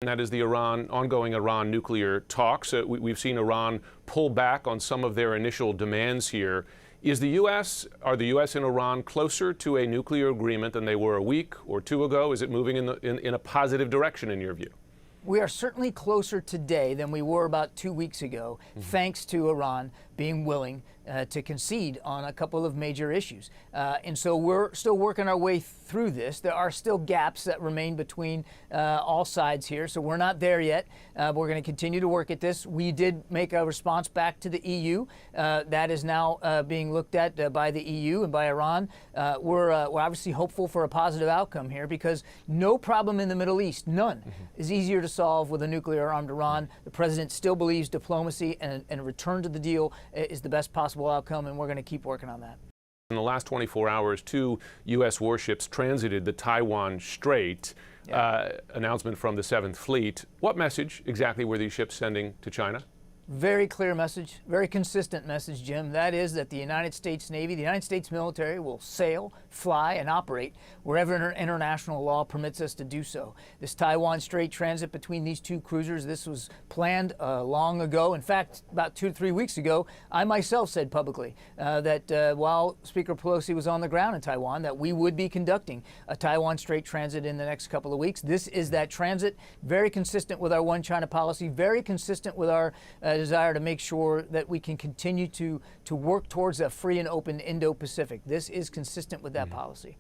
And that is the ongoing Iran nuclear talks. We've seen Iran pull back on some of their initial demands here. Are the U.S. and Iran closer to a nuclear agreement than they were a week or two ago? Is it moving in a positive direction in your view? We are certainly closer today than we were about 2 weeks ago, thanks to Iran being willing to concede on a couple of major issues. And so we're still working our way through this. There are still gaps that remain between all sides here, so we're not there yet. We're going to continue to work at this. We did make a response back to the EU. That is now being looked at by the EU and by Iran. We're obviously hopeful for a positive outcome here because no problem in the Middle East, none, is easier to solve with a nuclear-armed Iran. The president still believes diplomacy and a return to the deal is the best possible outcome, and we're going to keep working on that. In the last 24 hours, 2 U.S. warships transited the Taiwan Strait. Announcement from the 7th Fleet. What message exactly were these ships sending to China? Very clear message, very consistent message, Jim. That is that the United States Navy, the United States military will sail, fly, and operate wherever international law permits us to do so. This Taiwan Strait transit between these 2 cruisers, this was planned long ago. In fact, about 2 to 3 weeks ago, I myself said publicly that while Speaker Pelosi was on the ground in Taiwan, that we would be conducting a Taiwan Strait transit in the next couple of weeks. This is that transit, very consistent with our One China policy, very consistent with our desire to make sure that we can continue to work towards a free and open Indo-Pacific. This is consistent with that policy.